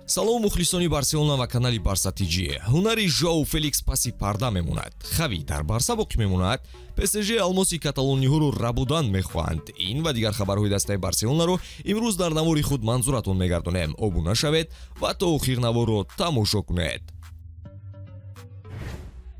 салом мухлисони Барселона ва канали Барса TJ. ҳунари Жоу Феликс паси парда мемонад. Хави дар Барса боқӣ мемонад. ПСЖ алмоси каталониҳоро рабудан мехоҳанд. Ин ва дигар хабарҳои дастаи Барселонаро имрӯз дар навори худ манзуратон мегардонем. Обуна шавед ва то охир наворро тамошо кунед.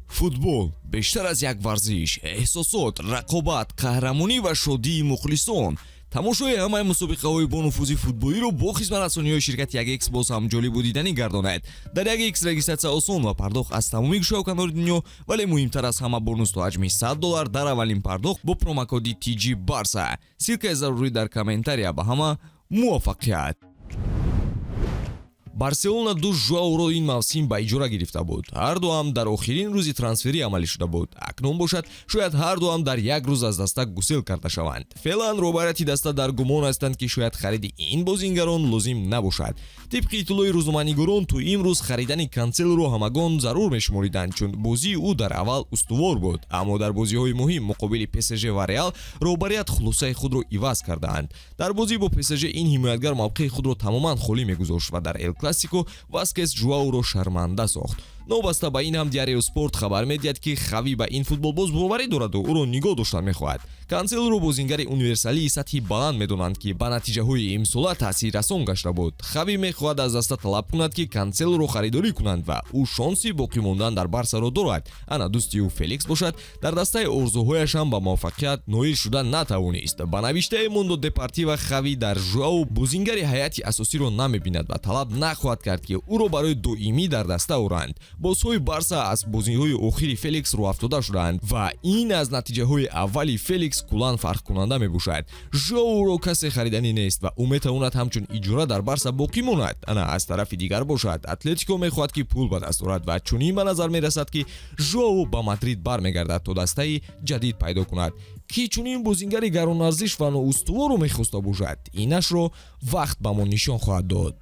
Футбол бештар аз як варзиш, эҳсосот, рақобат, қаҳрамонӣ ва шодии мухлисон. тамошои ҳамаи мусобиқаҳои бонуфузи футболиро бо хизматрасониҳои ширкати 1x боз ҳам ҷолибу диданӣ гардонад. Дар 1x регистратсия осон ва пардохт аз тамоми гӯшавканори дунё, вале муҳимтар аз ҳама бонус то ҳаҷми $100 дар аввалин пардохт бо промокоди TJBARCA. Силкаи зарурӣ дар комментария ба ҳама муваффақият. Барселона ду Жоауро ин мавсим ба иҷора гирифта буд. Ҳар ду ҳам дар охирин рӯзи трансфери амалӣ шуда буд. Акнун бошад, шояд ҳар ду ҳам дар як рӯз аз даста гусел карда шаванд. Феълан роҳбарияти даста дар гумон ҳастанд, ки шояд хариди ин бозингарон лозим набошад. Тибқи иттилои рӯзноманигорон ту имрӯз харидани Канселоро ҳамагон зарур мешумориданд, чун бозии ӯ дар аввал устувор буд. Аммо дар бозиҳои муҳим муқобили ПСЖ ва Реал роҳбарият хулосаи худро иваз кардаанд. Дар бозӣ бо ПСЖ ин ҳимоятгар мавқеи худро тамоман холӣ мегузошт ва дар Классико Васкес Жоауро шарманда сохт. Новаста ба ин ҳам Диарио Спорт хабар медиҳад, ки Хави ба ин футболбоз боварӣ дораду ӯро нигоҳ доштан мехоҳад. Канселоро бозингари универсалии сатҳи баланд медонанд, ки ба натиҷаҳои имсола таъсиррасон гашта буд. Хави мехоҳад аз даста талаб кунад, ки Канселоро харидорӣ кунанд ва ӯ шонси боқӣ мондан дар Барсаро дорад. Ана дӯсти ӯ Феликс бошад, дар дастаи орзуҳояш ҳам ба муваффақият ноил шуда натавонист. Ба навиштаи Мондо Депортива Хави дар Жоау бозингари ҳайати асосиро намебинад ва талаб нахоҳад кард, ки ӯро барои доимӣ дар даста оранд. Бозҳои Барса аз бозиҳои охири Феликс роҳафтода шуданд ва ин аз натиҷаҳои аввали Феликс кулан фарқкунанда мебошад. Жоуро касе хариданӣ нест ва ӯ метавонад ҳамчун иҷора дар Барса боқӣ монад. Ана аз тарафи дигар бошад, Атлетико мехоҳад, ки пул ба даст орад ва чунин ба назар мерасад, ки Жоу ба Мадрид бармегардад то дастаи ҷадид пайдо кунад. Ки чунин бозингари гаронарзиш ва ноустуворо мехоста бошад, инашро вақт ба мо нишон хоҳад дод.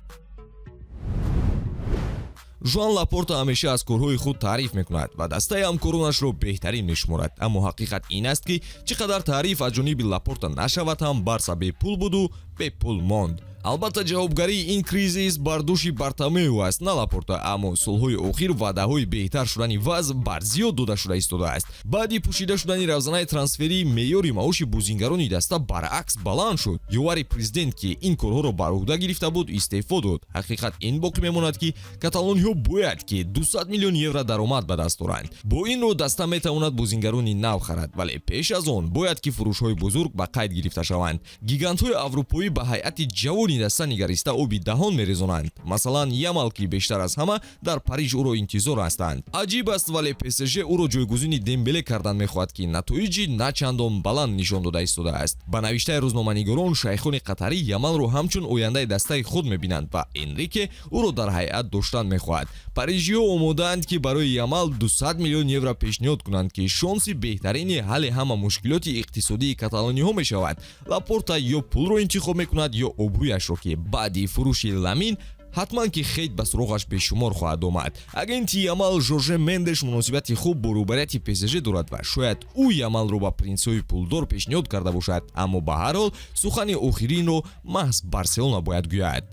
Жоан Лапорта ҳамеша аз корҳои худ таъриф мекунад ва дастаи ҳамкоронашро беҳтарин мешуморад. Аммо ҳақиқат ин аст, ки чӣ қадар таъриф аз ҷониби Лапорта нашавад ҳам, Барса бепул буду бепул монд. Албатта ҷавобгарии ин кризис бар дӯши Бартомеу аст, на Лапорта, аммо солҳои охир ваъдаҳои беҳтар шудани вазъ бар зиёд дода шуда истодааст. баъди пӯшида шудани равзанаи трансфери, меъёри маоши бозингарони даста баръакс баланд шуд. ёвари президент, ки ин корҳоро бар уҳда гирифта буд, истеъфо дод. ҳақиқат ин боқӣ мемонад, ки каталониҳо бояд, ки 200 миллион евро даромад ба даст оранд. бо ин ро даста метавонад бозингарони нав харад, вале пеш аз он бояд, ки фурӯшҳои бузург ба қайд гирифта шаванд. гигантҳои аврупоӣ ба ҳайати ҷавони даста нигариста оби даҳон мерезонанд. Масалан, Ямал, ки бештар аз ҳама дар Париж ӯро интизор ҳастанд. аҷиб аст, вале ПСЖ ӯро ҷойгузини Дембеле кардан мехоҳад, ки натоиҷи начандон баланд нишон дода истодааст. ба навиштаи рӯзноманигорон, шайхони қатарӣ Ямалро ҳамчун ояндаи дастаи худ мебинанд ва Энрике ӯро дар ҳайат доштан мехоҳад. парижиҳо омодаанд, ки барои Ямал 200 миллион евро пешниҳод кунанд, ки шонси беҳтарини ҳалли ҳама мушкилоти иқтисодии каталониҳо мешавад. Лапорта ё пулро интихоб мекунад, ё обрӯяшро, ки баъди фурӯши Ламин ҳатман, ки хейт ба суроғаш бешумор хоҳад омад. Агенти Ямал Жорже Мендеш муносибати хуб бо роҳбарияти ПСЖ дорад ва шояд ӯ Ямалро ба принсҳои пулдор пешниҳод карда бошад, аммо ба ҳар ҳол сухани охиринро маҳз Барселона бояд гӯяд.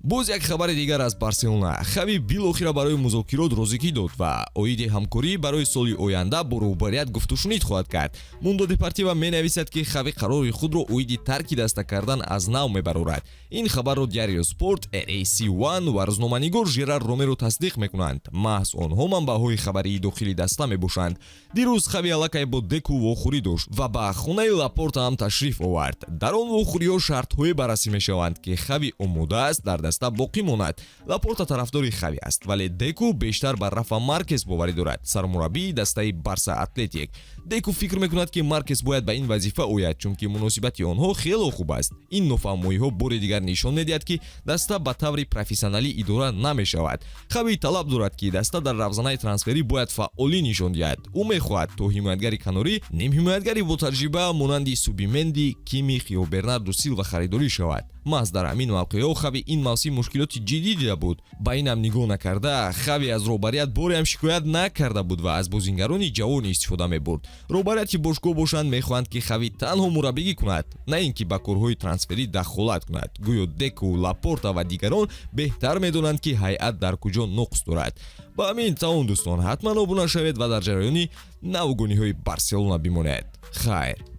боз як хабари дигар аз Барселона. Хави билохира барои музокирот розигӣ дод ва оиди ҳамкорӣ барои соли оянда бо роҳбарият гуфтушунид хоҳад кард. Мондо Депортива менависад, ки Хави қарори худро оиди тарки даста кардан аз нав мебарорад. ин хабарро Диарио Спорт, RAC1 ва рӯзноманигор Жерар Ромеро тасдиқ мекунанд. маҳз онҳо манбаъҳои хабарии дохили даста мебошанд. дирӯз Хави аллакай бо Деку вохӯрӣ дошт ва ба хонаи Лапорта ҳам ташриф овард. дар он вохӯриҳо шартҳое баррасӣ мешаванд, ки Хави омода аст дар даста боқӣ монад. Лапорта тарафдори Хави аст, вале Деку бештар бар Рафа Маркес боварӣ дорад, сармураббии дастаи Барса Атлетик. Деку фикр мекунад, ки Маркес бояд ба ин вазифа ояд, чунки муносибати онҳо хело хуб аст. ин нофаҳмоиҳо бори дигар нишон медиҳад, ки даста ба таври профессионалӣ идора намешавад. Хави талаб дорад, ки даста дар равзанаи трансферӣ бояд фаъолӣ нишон диҳад. ӯ мехоҳад то ҳимоятгари канорӣ, нимҳимоятгари ботаҷриба монанди Субименди, Кимих ё Бернардо Силва харидорӣ шавад. маҳз дар ҳамин мавқеъҳо Хави ин мавсим мушкилоти ҷиддӣ дида буд. Ба инам нигоҳ накарда, Хави аз роҳбарият борем шикоят накарда буд ва аз бозингарони ҷавон истифода мебурд. Роҳбарияти бошгоҳ бошанд мехоҳанд ки Хави танҳо мураббигӣ кунад, на ин ки ба корҳои трансферӣ дахолат кунад. гӯё Деку, Лапорта ва дигарон беҳтар медонанд ки ҳайат дар куҷо нуқс дорад. ба ҳамин тавон дӯстон ҳатман обуна шавед ва дар ҷараёни навгониҳои Барселона бимонед. Хайр.